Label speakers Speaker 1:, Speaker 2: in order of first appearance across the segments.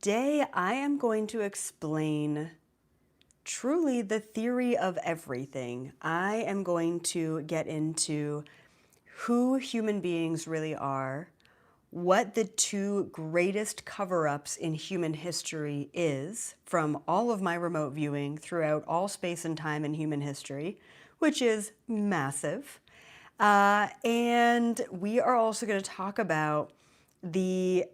Speaker 1: today I am going to explain truly the theory of everything. I am going to get into who human beings really are, what the two greatest cover-ups in human history is from all of my remote viewing throughout all space and time in human history, which is massive. And we are also going to talk about the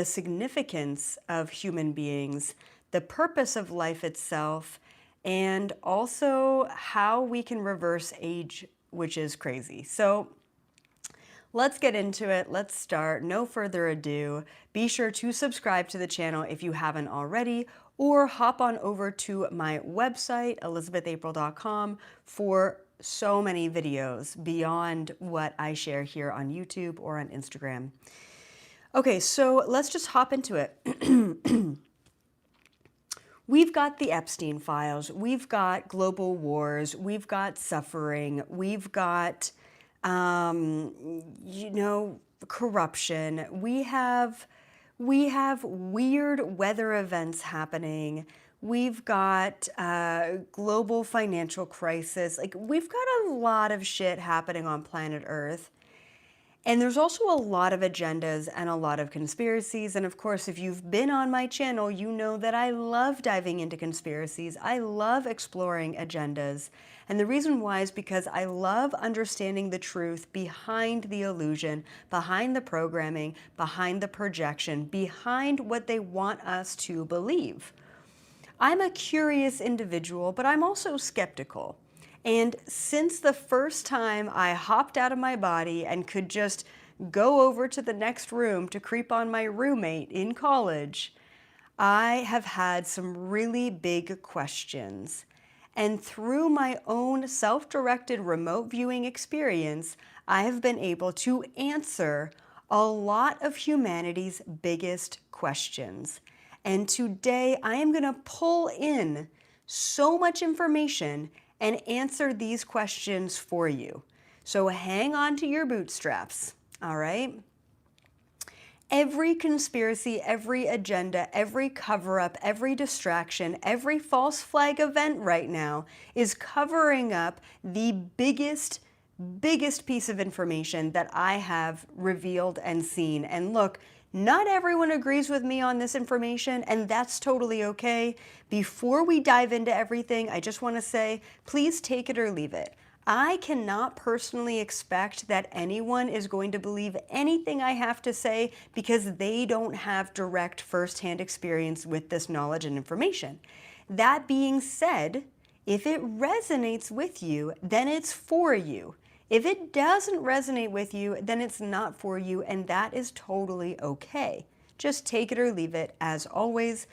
Speaker 1: significance of human beings, the purpose of life itself, and also how we can reverse age, which is crazy. So let's get into it. Let's start. No further ado. Be sure to subscribe to the channel if you haven't already, or hop on over to my website, elizabethapril.com, for so many videos beyond what I share here on YouTube or on Instagram. Okay, so let's just hop into it. We've got the Epstein files, we've got global wars, we've got suffering, we've got, corruption. We have weird weather events happening. We've got global financial crisis. Like, we've got a lot of shit happening on planet Earth. And there's also a lot of agendas and a lot of conspiracies. And of course, if you've been on my channel, you know that I love diving into conspiracies. I love exploring agendas. And the reason why is because I love understanding the truth behind the illusion, behind the programming, behind the projection, behind what they want us to believe. I'm a curious individual, but I'm also skeptical. And since the first time I hopped out of my body and could just go over to the next room to creep on my roommate in college, I have had some really big questions. And through my own self-directed remote viewing experience, I have been able to answer a lot of humanity's biggest questions. And today I am going to pull in so much information and answer these questions for you. So hang on to your bootstraps, all right? Every conspiracy, every agenda, every cover-up, every distraction, every false flag event right now is covering up the biggest piece of information that I have revealed and seen. And look, not everyone agrees with me on this information, and that's totally okay. Before we dive into everything, I just want to say, please take it or leave it. I cannot personally expect that anyone is going to believe anything I have to say because they don't have direct firsthand experience with this knowledge and information. That being said, if it resonates with you, then it's for you. If it doesn't resonate with you, then it's not for you, and that is totally okay. Just take it or leave it. As always,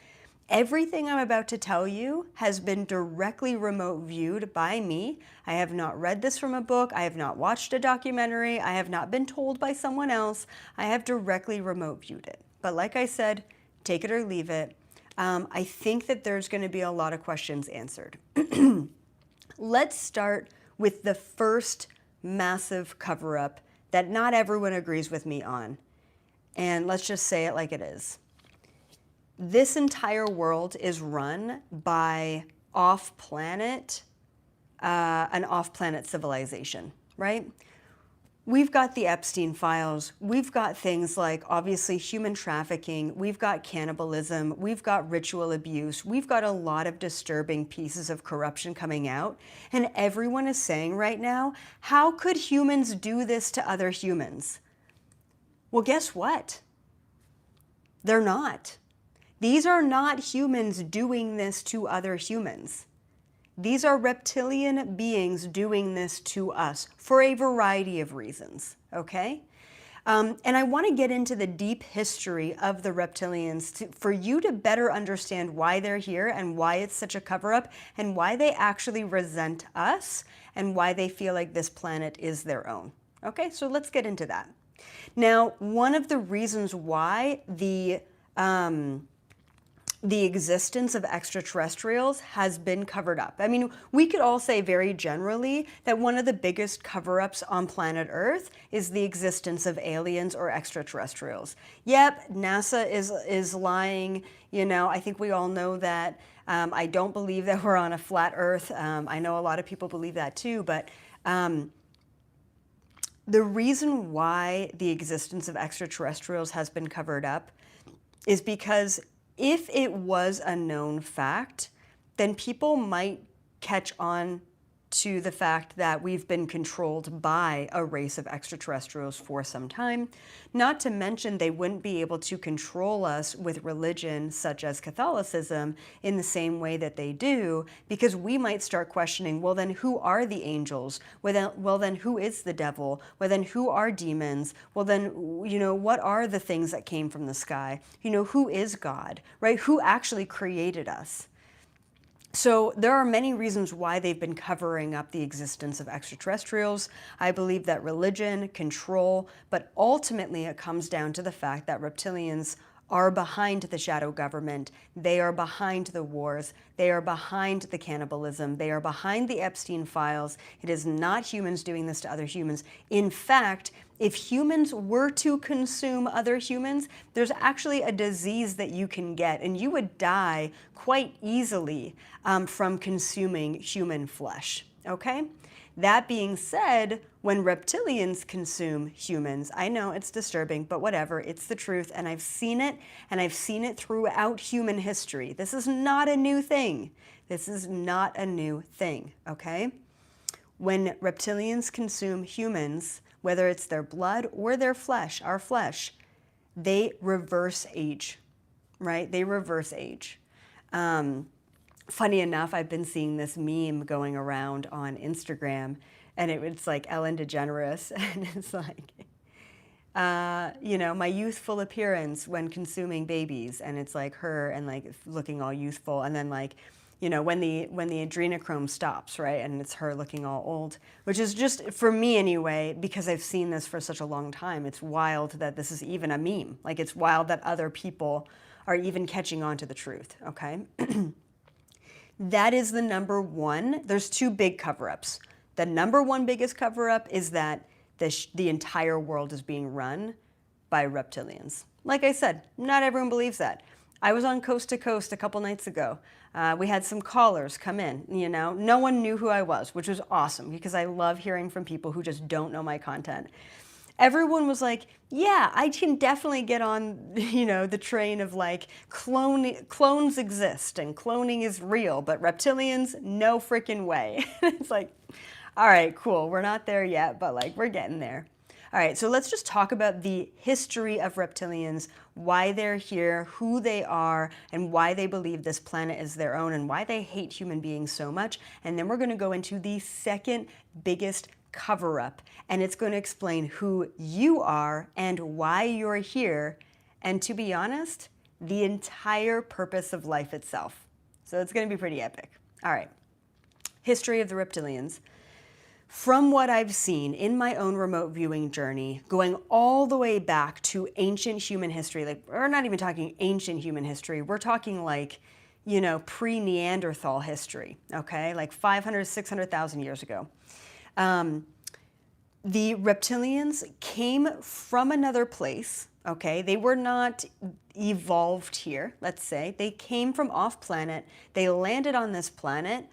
Speaker 1: everything I'm about to tell you has been directly remote viewed by me. I have not read this from a book. I have not watched a documentary. I have not been told by someone else. I have directly remote viewed it. But like I said, take it or leave it. I think that there's going to be a lot of questions answered. Let's start with the first massive cover-up that not everyone agrees with me on. And let's just say it like it is. This entire world is run by an off-planet civilization, right? We've got the Epstein files. We've got things like, obviously, human trafficking. We've got cannibalism. We've got ritual abuse. We've got a lot of disturbing pieces of corruption coming out. And everyone is saying right now, how could humans do this to other humans? Well, guess what? They're not. These are not humans doing this to other humans. These are reptilian beings doing this to us for a variety of reasons, okay? And I want to get into the deep history of the reptilians for you to better understand why they're here and why it's such a cover-up and why they actually resent us and why they feel like this planet is their own. Okay, so let's get into that. Now, one of the reasons why the the existence of extraterrestrials has been covered up. I mean, we could all say very generally that one of the biggest cover-ups on planet Earth is the existence of aliens or extraterrestrials. Yep, NASA is lying. You know, I think we all know that. I don't believe that we're on a flat Earth. I know a lot of people believe that too, but the reason why the existence of extraterrestrials has been covered up is because if it was a known fact, then people might catch on to the fact that we've been controlled by a race of extraterrestrials for some time. Not to mention they wouldn't be able to control us with religion such as Catholicism in the same way that they do, because we might start questioning, well then who are the angels? Well then who is the devil? Well then who are demons? Well then, you know, what are the things that came from the sky? You know, who is God, right? Who actually created us? So there are many reasons why they've been covering up the existence of extraterrestrials. I believe that religion, control, but ultimately it comes down to the fact that reptilians are behind the shadow government. They are behind the wars. They are behind the cannibalism. They are behind the Epstein files. It is not humans doing this to other humans. In fact, if humans were to consume other humans, there's actually a disease that you can get, and you would die quite easily from consuming human flesh, okay? That being said, when reptilians consume humans, I know it's disturbing, but whatever, it's the truth, and I've seen it, and I've seen it throughout human history. This is not a new thing. This is not a new thing, okay? When reptilians consume humans, whether it's their blood or their flesh, our flesh, they reverse age, right? They reverse age. Funny enough, I've been seeing this meme going around on Instagram, and it's like Ellen DeGeneres, and it's like, you know, my youthful appearance when consuming babies, and it's like her and like looking all youthful, and then like, you know, when the adrenochrome stops, right, and it's her looking all old, which is just, for me anyway, because I've seen this for such a long time, it's wild that this is even a meme. Like, it's wild that other people are even catching on to the truth, okay? That is the number one. There's two big cover-ups. The number one biggest cover-up is that the entire world is being run by reptilians. Like I said, not everyone believes that. I was on Coast to Coast a couple nights ago. We had some callers come in, you know. No one knew who I was, which was awesome because I love hearing from people who just don't know my content. Everyone was like, yeah, I can definitely get on, you know, the train of like clones exist and cloning is real, but reptilians, no freaking way. It's like, all right, cool. We're not there yet, but like we're getting there. All right, so let's just talk about the history of reptilians, why they're here, who they are, and why they believe this planet is their own, and why they hate human beings so much. And then we're going to go into the second biggest cover-up, and it's going to explain who you are and why you're here, and to be honest, the entire purpose of life itself. So it's going to be pretty epic. All right, history of the reptilians. From what I've seen in my own remote viewing journey, going all the way back to ancient human history, like we're not even talking ancient human history, we're talking like, you know, pre-Neanderthal history, okay, like 500, 600,000 years ago. The reptilians came from another place, okay? They were not evolved here, let's say. They came from off-planet, they landed on this planet,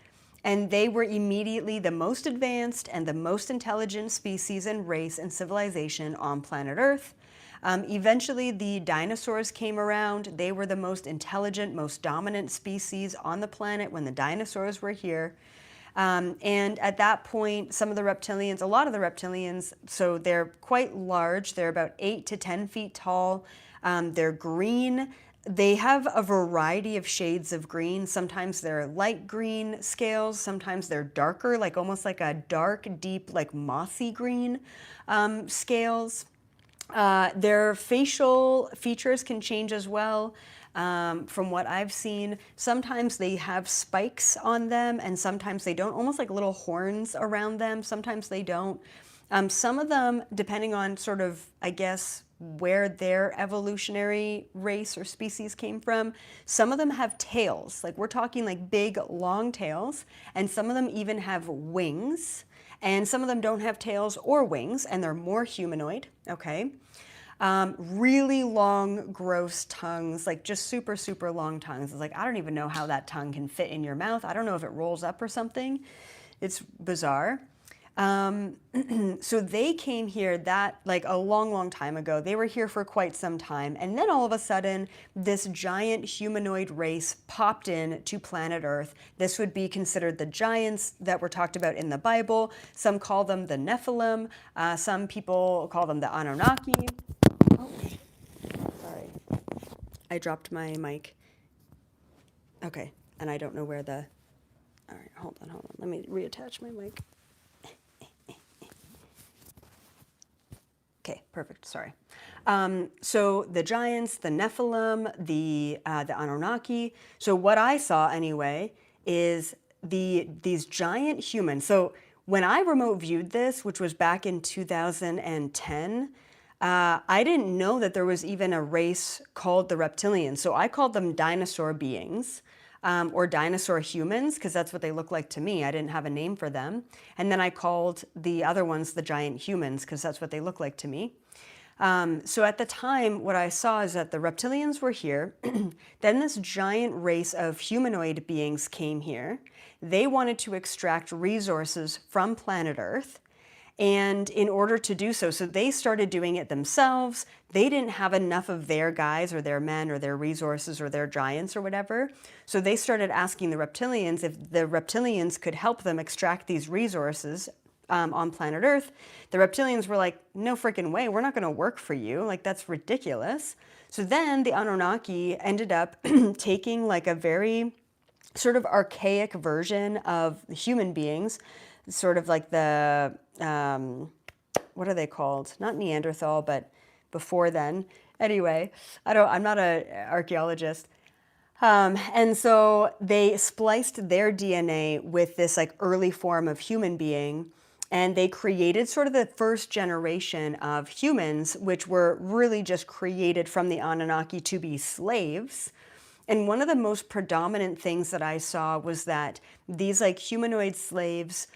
Speaker 1: and they were immediately the most advanced and the most intelligent species and race and civilization on planet Earth. Eventually, the dinosaurs came around. They were the most intelligent, most dominant species on the planet when the dinosaurs were here. And at that point, some of the reptilians, a lot of the reptilians, so they're quite large. They're about 8 to 10 feet tall. They're green. They have a variety of shades of green. Sometimes they're light green scales. Sometimes they're darker, like almost like a dark, deep, like mossy green scales. Their facial features can change as well. From what I've seen, sometimes they have spikes on them and sometimes they don't, almost like little horns around them. Sometimes they don't. Some of them, depending on sort of, I guess, where their evolutionary race or species came from, some of them have tails. Like we're talking like big, long tails, and some of them even have wings, and some of them don't have tails or wings, and they're more humanoid, okay? Really long, gross tongues, like just super, super long tongues. It's like, I don't even know how that tongue can fit in your mouth. I don't know if it rolls up or something. It's bizarre. So they came here that like a long, long time ago. They were here for quite some time. And then all of a sudden, this giant humanoid race popped in to planet Earth. This would be considered the giants that were talked about in the Bible. Some call them the Nephilim. Some people call them the Anunnaki. Oh, sorry. I dropped my mic. Okay, and I don't know where the... All right, hold on. Let me reattach my mic. Okay, perfect, sorry. So the giants, the Nephilim, the Anunnaki. So what I saw anyway is these giant humans. So when I remote viewed this, which was back in 2010, I didn't know that there was even a race called the Reptilians. So I called them dinosaur beings. Or dinosaur humans, because that's what they look like to me. I didn't have a name for them. And then I called the other ones the giant humans, because that's what they look like to me. So at the time, what I saw is that the reptilians were here. Then this giant race of humanoid beings came here. They wanted to extract resources from planet Earth. And in order to do so, so they started doing it themselves. They didn't have enough of their guys or their men or their resources or their giants or whatever. So they started asking the reptilians if the reptilians could help them extract these resources on planet Earth. The reptilians were like, no freaking way, we're not gonna work for you. Like, that's ridiculous. So then the Anunnaki ended up taking like a very sort of archaic version of human beings, sort of like the, what are they called? Not Neanderthal, but before then. Anyway, I'm not an archaeologist. And so they spliced their DNA with this like early form of human being, and they created sort of the first generation of humans, which were really just created from the Anunnaki to be slaves. And one of the most predominant things that I saw was that these like humanoid slaves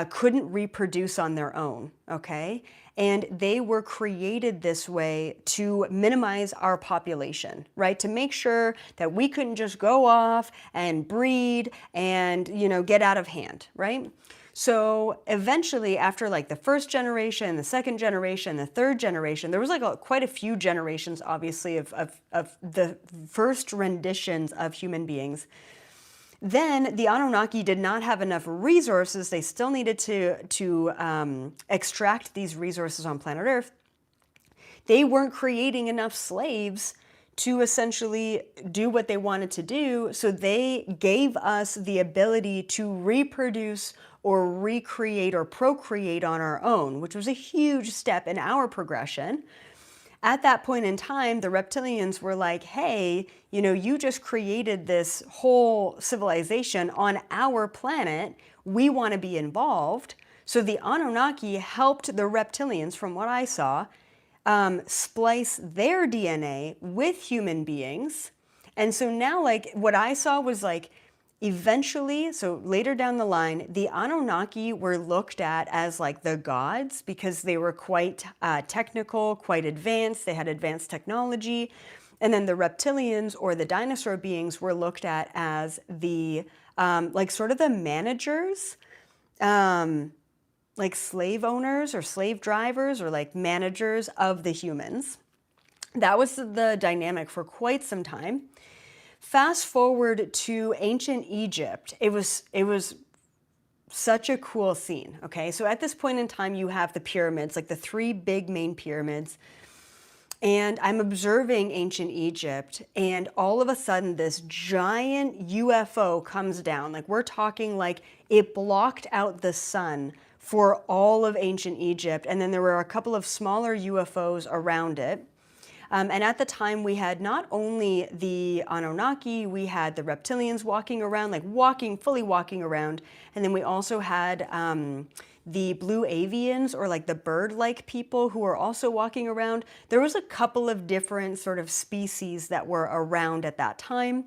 Speaker 1: couldn't reproduce on their own, okay? And they were created this way to minimize our population, right? To make sure that we couldn't just go off and breed and, you know, get out of hand, right? So eventually, after like the first generation, the second generation, the third generation, there was like quite a few generations, obviously, of the first renditions of human beings. Then the Anunnaki did not have enough resources. They still needed to extract these resources on planet Earth. They weren't creating enough slaves to essentially do what they wanted to do. So they gave us the ability to reproduce or recreate or procreate on our own, which was a huge step in our progression. At that point in time, the reptilians were like, hey, you know, you just created this whole civilization on our planet. We want to be involved. So the Anunnaki helped the reptilians, from what I saw, splice their DNA with human beings. And so now, like, what I saw was like, eventually, so later down the line, the Anunnaki were looked at as like the gods because they were quite technical, quite advanced. They had advanced technology. And then the reptilians or the dinosaur beings were looked at as the, like sort of the managers, like slave owners or slave drivers or like managers of the humans. That was the dynamic for quite some time. Fast forward to ancient Egypt, it was such a cool scene, okay? So at this point in time, you have the pyramids, like the three big main pyramids, and I'm observing ancient Egypt, and all of a sudden this giant UFO comes down. Like, we're talking like it blocked out the sun for all of ancient Egypt, and then there were a couple of smaller UFOs around it. And at the time, we had not only the Anunnaki, we had the Reptilians walking around, like fully walking around. And then we also had the blue avians, or like the bird-like people, who were also walking around. There was a couple of different sort of species that were around at that time.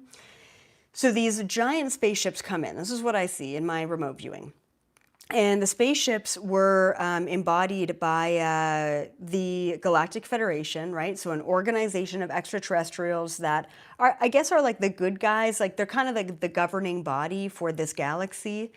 Speaker 1: So these giant spaceships come in. This is what I see in my remote viewing. And the spaceships were embodied by the Galactic Federation, right? So an organization of extraterrestrials that are, I guess, are like the good guys. Like they're kind of like the governing body for this galaxy.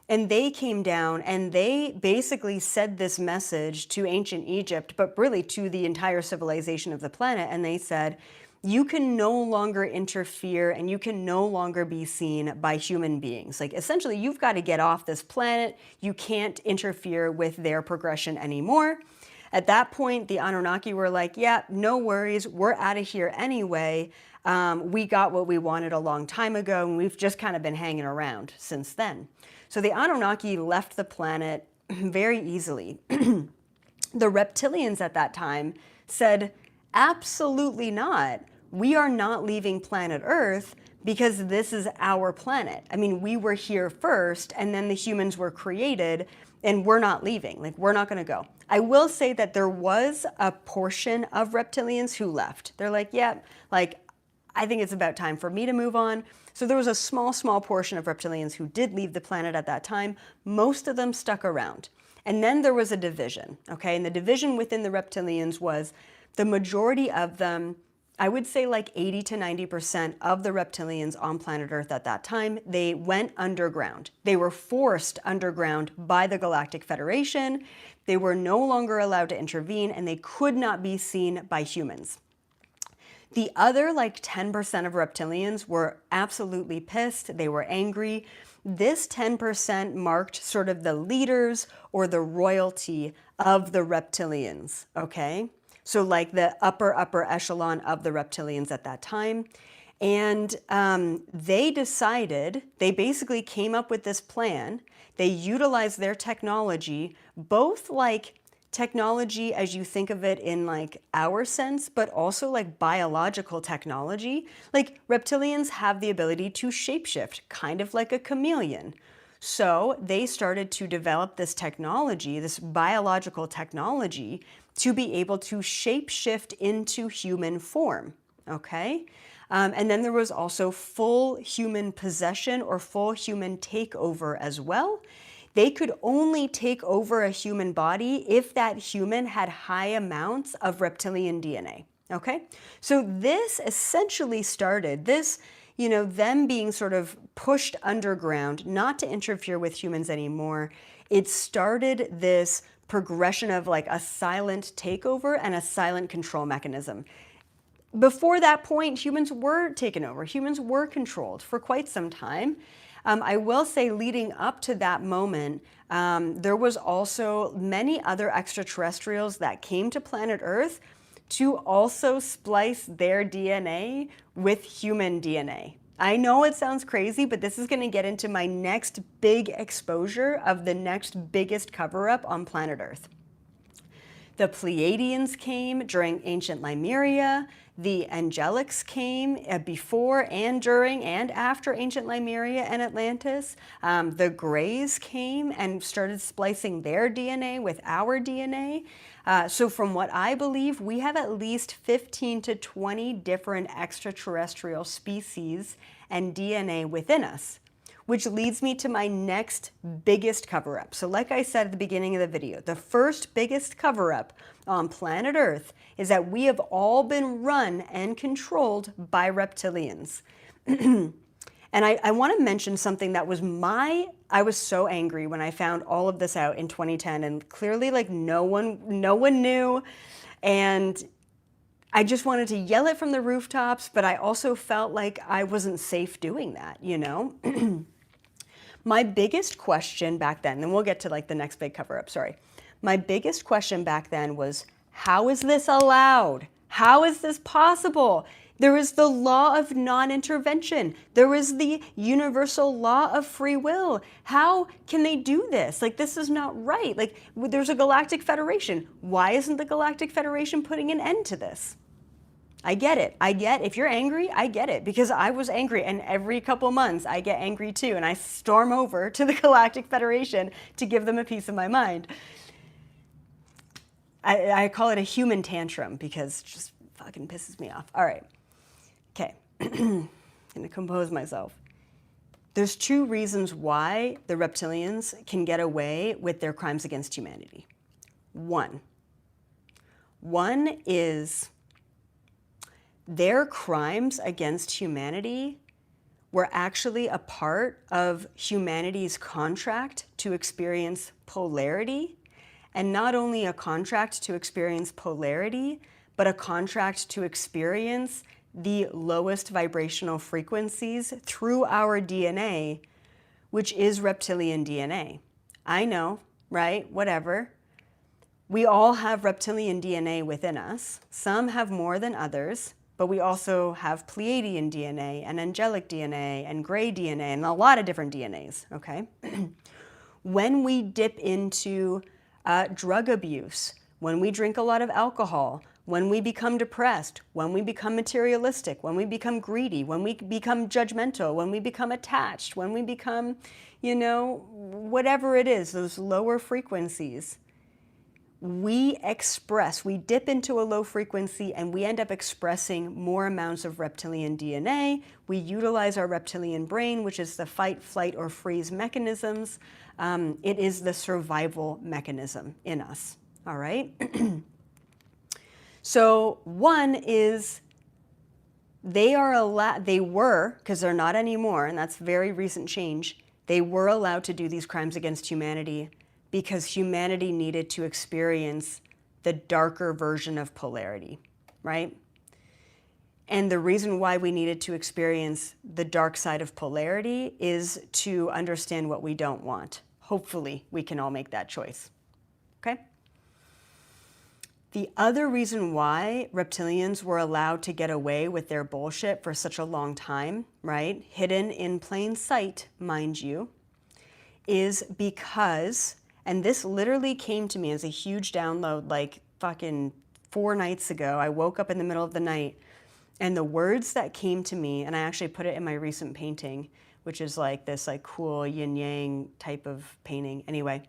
Speaker 1: And they came down and they basically said this message to ancient Egypt, but really to the entire civilization of the planet. And they said, you can no longer interfere and you can no longer be seen by human beings. Like essentially, you've got to get off this planet. You can't interfere with their progression anymore. At that point, the Anunnaki were like, yeah, no worries. We're out of here anyway. We got what we wanted a long time ago, and we've just kind of been hanging around since then. So the Anunnaki left the planet very easily. The Reptilians at that time said, absolutely not. We are not leaving planet Earth because this is our planet. I mean, we were here first and then the humans were created and we're not leaving. Like, we're not going to go. I will say that there was a portion of Reptilians who left. They're like, yeah, like, I think it's about time for me to move on. So there was a small portion of Reptilians who did leave the planet at that time. Most of them stuck around. And then there was a division, okay? And the division within the Reptilians was the majority of them, I would say like 80 to 90% of the Reptilians on planet Earth at that time, they went underground. They were forced underground by the Galactic Federation. They were no longer allowed to intervene and they could not be seen by humans. The other like 10% of Reptilians were absolutely pissed. They were angry. This 10% marked sort of the leaders or the royalty of the Reptilians, okay? So like the upper echelon of the Reptilians at that time. And they decided, they basically came up with this plan. They utilized their technology, both like technology as you think of it in like our sense, but also like biological technology. Like Reptilians have the ability to shapeshift, kind of like a chameleon. So they started to develop this technology, this biological technology, to be able to shapeshift into human form, okay? And then there was also full human possession or full human takeover as well. They could only take over a human body if that human had high amounts of reptilian DNA, okay? So this essentially started, them being sort of pushed underground, not to interfere with humans anymore. It started this progression of like a silent takeover and a silent control mechanism. Before that point, humans were taken over. Humans were controlled for quite some time. I will say leading up to that moment, there was also many other extraterrestrials that came to planet Earth to also splice their DNA with human DNA. I know it sounds crazy, but this is going to get into my next big exposure of the next biggest cover-up on planet Earth. The Pleiadians came during ancient Lemuria. The Angelics came before and during and after ancient Lemuria and Atlantis. The Greys came and started splicing their DNA with our DNA. So from what I believe, we have at least 15 to 20 different extraterrestrial species and DNA within us, which leads me to my next biggest cover-up. So like I said at the beginning of the video, the first biggest cover-up on planet Earth is that we have all been run and controlled by reptilians. And I want to mention something that was I was so angry when I found all of this out in 2010, and clearly like no one knew, and I just wanted to yell it from the rooftops, but I also felt like I wasn't safe doing that, you know? My biggest question back then, and we'll get to like the next big cover-up, sorry. My biggest question back then was, how is this allowed? How is this possible? There is the law of non-intervention. There is the universal law of free will. How can they do this? Like, this is not right. Like, there's a Galactic Federation. Why isn't the Galactic Federation putting an end to this? I get it. If you're angry, I get it, because I was angry, and every couple months I get angry too, and I storm over to the Galactic Federation to give them a piece of my mind. I call it a human tantrum because it just fucking pisses me off. All right. Okay. I'm gonna compose myself. There's two reasons why the reptilians can get away with their crimes against humanity. One is their crimes against humanity were actually a part of humanity's contract to experience polarity, and not only a contract to experience polarity, but a contract to experience the lowest vibrational frequencies through our DNA, which is reptilian DNA. I know, right? Whatever. We all have reptilian DNA within us. Some have more than others, but we also have Pleiadian DNA and angelic DNA and gray DNA and a lot of different DNAs, okay? When we dip into drug abuse, when we drink a lot of alcohol, when we become depressed, when we become materialistic, when we become greedy, when we become judgmental, when we become attached, when we become, whatever it is, those lower frequencies, we dip into a low frequency and we end up expressing more amounts of reptilian DNA. We utilize our reptilian brain, which is the fight, flight, or freeze mechanisms. It is the survival mechanism in us, all right? So one is they were, because they're not anymore, and that's very recent change, they were allowed to do these crimes against humanity because humanity needed to experience the darker version of polarity, right? And the reason why we needed to experience the dark side of polarity is to understand what we don't want. Hopefully, we can all make that choice, okay? The other reason why reptilians were allowed to get away with their bullshit for such a long time, right? Hidden in plain sight, mind you, is because, and this literally came to me as a huge download like fucking 4 nights ago. I woke up in the middle of the night and the words that came to me, and I actually put it in my recent painting, which is like this like cool yin yang type of painting. Anyway,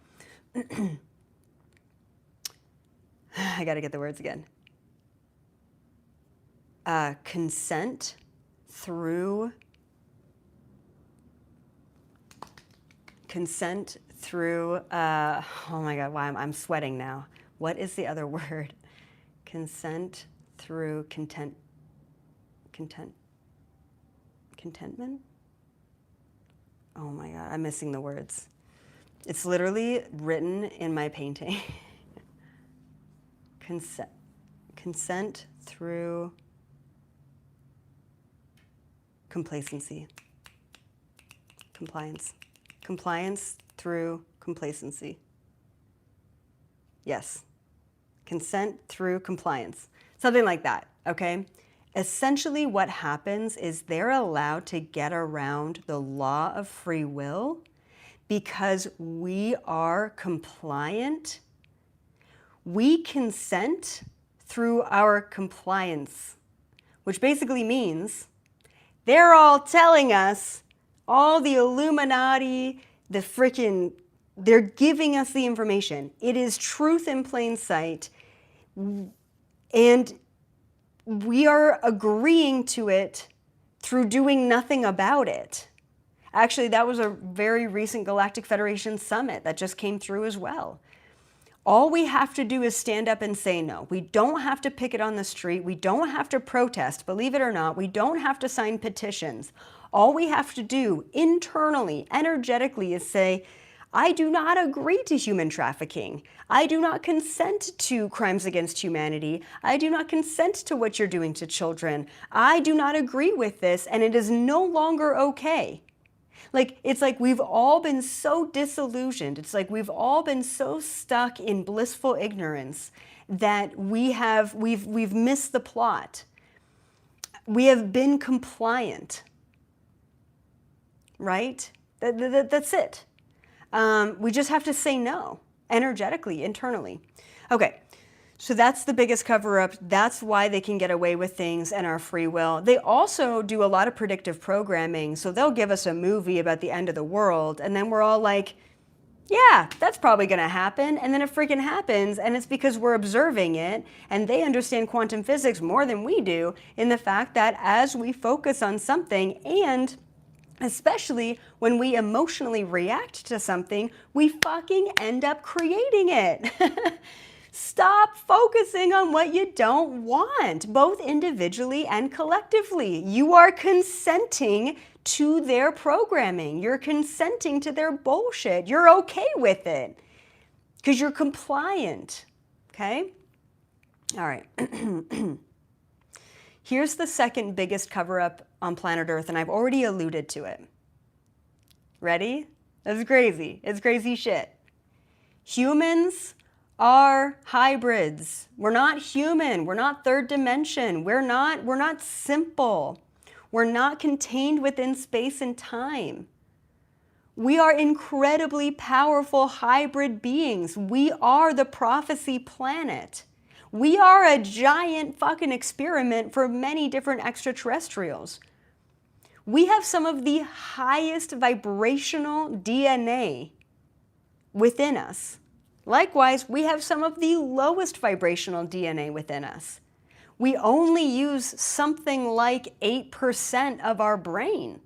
Speaker 1: I got to get the words again. Consent through oh my God, why I'm sweating now. What is the other word? Consent through contentment? Oh my God, I'm missing the words. It's literally written in my painting. Consent through complacency. Compliance through complacency. Yes. Consent through compliance. Something like that, okay? Essentially what happens is they're allowed to get around the law of free will because we are compliant. We consent through our compliance, which basically means they're all telling us, all the Illuminati, they're giving us the information. It is truth in plain sight, and we are agreeing to it through doing nothing about it. Actually, that was a very recent Galactic Federation summit that just came through as well. All we have to do is stand up and say no. We don't have to picket on the street. We don't have to protest, believe it or not. We don't have to sign petitions. All we have to do internally, energetically, is say, I do not agree to human trafficking. I do not consent to crimes against humanity. I do not consent to what you're doing to children. I do not agree with this, and it is no longer okay. It's like we've all been so disillusioned. It's like we've all been so stuck in blissful ignorance that we've missed the plot. We have been compliant, right? That's it. We just have to say no, energetically, internally. Okay, So that's the biggest cover up. That's why they can get away with things and our free will. They also do a lot of predictive programming. So they'll give us a movie about the end of the world, and then we're all like, yeah, that's probably going to happen. And then it freaking happens, and it's because we're observing it, and they understand quantum physics more than we do, in the fact that as we focus on something, and especially when we emotionally react to something, we fucking end up creating it. Stop focusing on what you don't want, both individually and collectively. You are consenting to their programming. You're consenting to their bullshit. You're okay with it because you're compliant, okay? All right. Here's the second biggest cover-up on planet Earth, and I've already alluded to it. Ready? That's crazy. It's crazy shit. Humans are hybrids. We're not human. We're not third dimension. We're not simple. We're not contained within space and time. We are incredibly powerful hybrid beings. We are the prophecy planet. We are a giant fucking experiment for many different extraterrestrials. We have some of the highest vibrational DNA within us. Likewise, we have some of the lowest vibrational DNA within us. We only use something like 8% of our brain.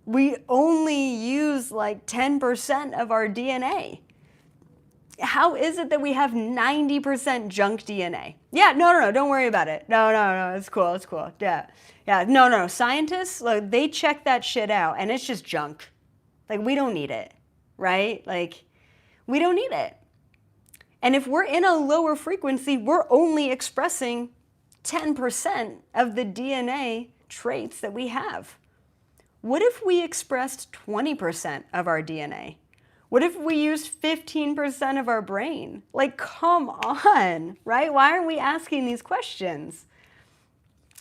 Speaker 1: We only use like 10% of our DNA. How is it that we have 90% junk DNA? Yeah, no, don't worry about it. No, it's cool. Yeah, no. Scientists, like, they check that shit out, and it's just junk. Like, we don't need it, right? Like, we don't need it. And if we're in a lower frequency, we're only expressing 10% of the DNA traits that we have. What if we expressed 20% of our DNA? What if we used 15% of our brain? Like, come on, right? Why aren't we asking these questions?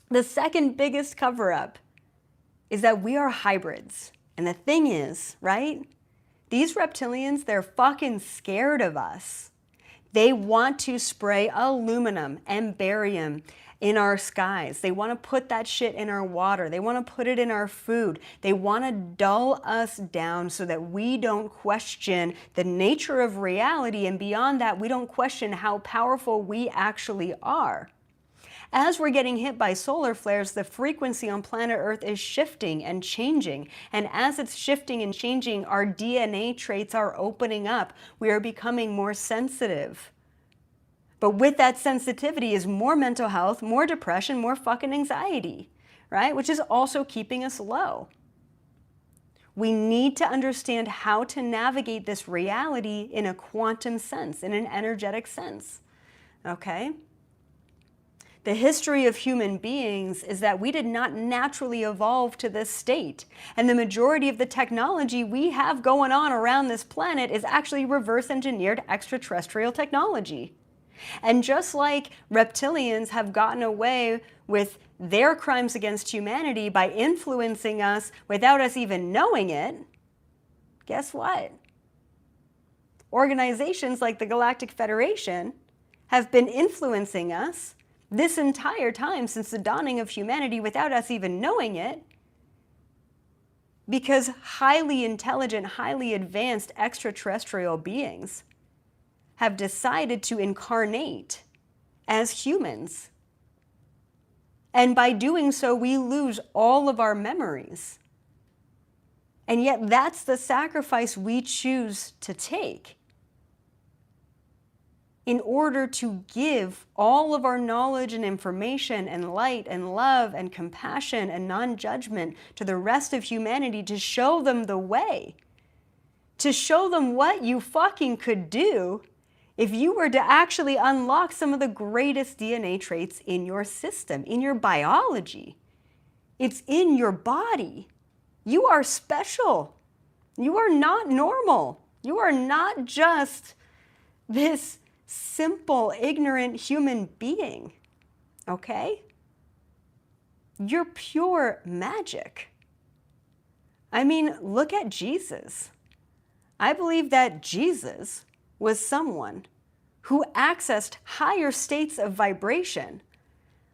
Speaker 1: The second biggest cover-up is that we are hybrids. And the thing is, right? These reptilians, they're fucking scared of us. They want to spray aluminum and barium in our skies. They want to put that shit in our water. They want to put it in our food. They want to dull us down so that we don't question the nature of reality, and beyond that, we don't question how powerful we actually are. As we're getting hit by solar flares, the frequency on planet Earth is shifting and changing. And as it's shifting and changing, our DNA traits are opening up. We are becoming more sensitive. But with that sensitivity is more mental health, more depression, more fucking anxiety, right? Which is also keeping us low. We need to understand how to navigate this reality in a quantum sense, in an energetic sense, okay? The history of human beings is that we did not naturally evolve to this state. And the majority of the technology we have going on around this planet is actually reverse engineered extraterrestrial technology. And just like reptilians have gotten away with their crimes against humanity by influencing us without us even knowing it, guess what? Organizations like the Galactic Federation have been influencing us this entire time since the dawning of humanity without us even knowing it, because highly intelligent, highly advanced extraterrestrial beings have decided to incarnate as humans. And by doing so, we lose all of our memories. And yet that's the sacrifice we choose to take in order to give all of our knowledge and information and light and love and compassion and non-judgment to the rest of humanity, to show them the way, to show them what you fucking could do if you were to actually unlock some of the greatest DNA traits in your system, in your biology. It's in your body. You are special. You are not normal. You are not just this simple, ignorant human being, okay? You're pure magic. I mean, look at Jesus. I believe that Jesus was someone who accessed higher states of vibration,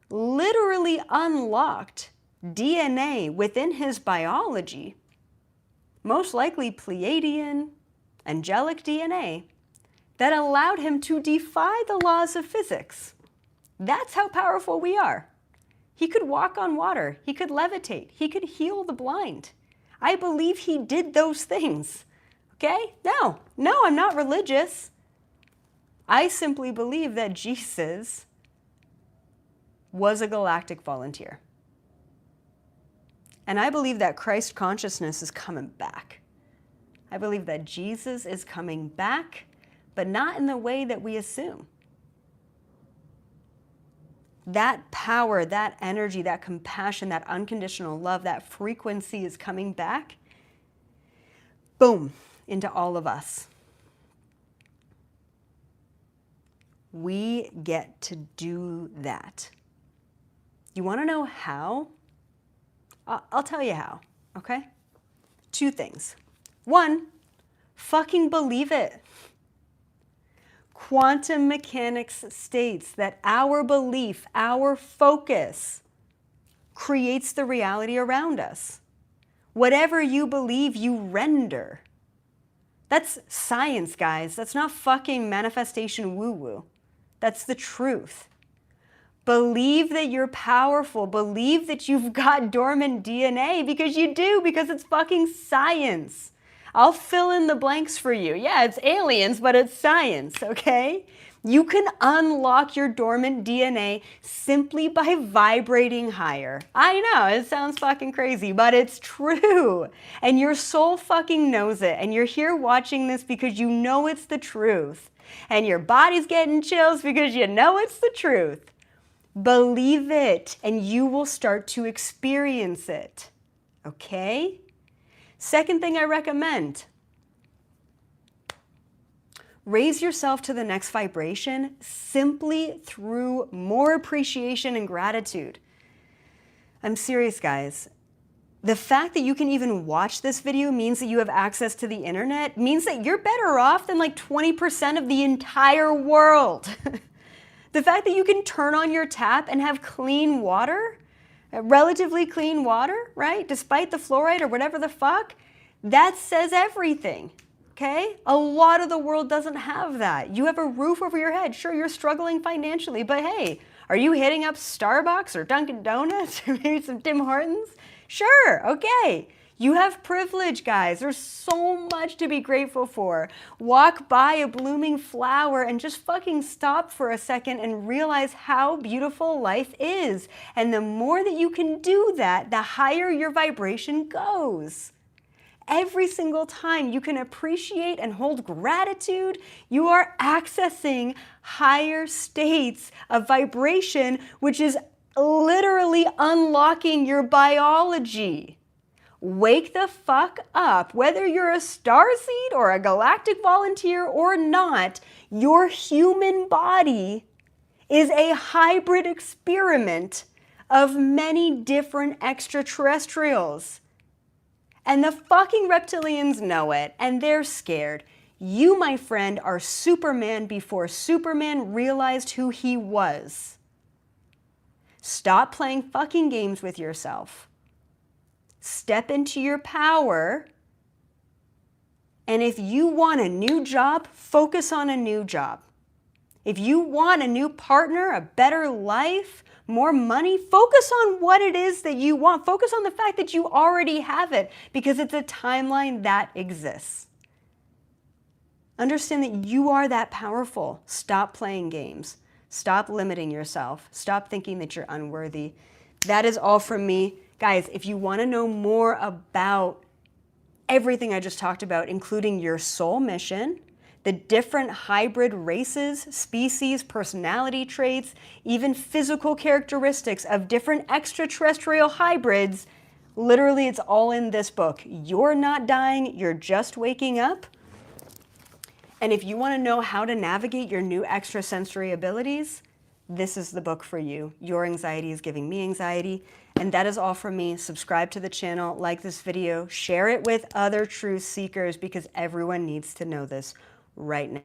Speaker 1: literally unlocked DNA within his biology, most likely Pleiadian, angelic DNA, that allowed him to defy the laws of physics. That's how powerful we are. He could walk on water. He could levitate. He could heal the blind. I believe he did those things. Okay? No, I'm not religious. I simply believe that Jesus was a galactic volunteer. And I believe that Christ consciousness is coming back. I believe that Jesus is coming back, but not in the way that we assume. That power, that energy, that compassion, that unconditional love, that frequency is coming back, boom, into all of us. We get to do that. You want to know how? I'll tell you how, okay? 2 things. 1, fucking believe it. Quantum mechanics states that our belief, our focus, creates the reality around us. Whatever you believe, you render. That's science, guys. That's not fucking manifestation woo-woo. That's the truth. Believe that you're powerful. Believe that you've got dormant DNA, because you do, because it's fucking science. I'll fill in the blanks for you. Yeah, it's aliens, but it's science, okay? You can unlock your dormant DNA simply by vibrating higher. I know, it sounds fucking crazy, but it's true. And your soul fucking knows it. And you're here watching this because you know it's the truth. And your body's getting chills because you know it's the truth. Believe it, and you will start to experience it, okay? Second thing I recommend, raise yourself to the next vibration simply through more appreciation and gratitude. I'm serious, guys. The fact that you can even watch this video means that you have access to the internet, means that you're better off than like 20% of the entire world. The fact that you can turn on your tap and have clean water, relatively clean water, right? Despite the fluoride or whatever the fuck, that says everything, okay? A lot of the world doesn't have that. You have a roof over your head. Sure, you're struggling financially, but hey, are you hitting up Starbucks or Dunkin' Donuts or maybe some Tim Hortons? Sure, okay. You have privilege, guys. There's so much to be grateful for. Walk by a blooming flower and just fucking stop for a second and realize how beautiful life is. And the more that you can do that, the higher your vibration goes. Every single time you can appreciate and hold gratitude, you are accessing higher states of vibration, which is literally unlocking your biology. Wake the fuck up. Whether you're a starseed or a galactic volunteer or not, your human body is a hybrid experiment of many different extraterrestrials. And the fucking reptilians know it, and they're scared. You, my friend, are Superman before Superman realized who he was. Stop playing fucking games with yourself. Step into your power. And if you want a new job, focus on a new job. If you want a new partner, a better life, more money, focus on what it is that you want. Focus on the fact that you already have it, because it's a timeline that exists. Understand that you are that powerful. Stop playing games. Stop limiting yourself. Stop thinking that you're unworthy. That is all from me. Guys, if you want to know more about everything I just talked about, including your soul mission, the different hybrid races, species, personality traits, even physical characteristics of different extraterrestrial hybrids, literally it's all in this book. You're not dying, you're just waking up. And if you want to know how to navigate your new extrasensory abilities, this is the book for you. Your anxiety is giving me anxiety. And that is all from me. Subscribe to the channel, like this video, share it with other truth seekers, because everyone needs to know this right now.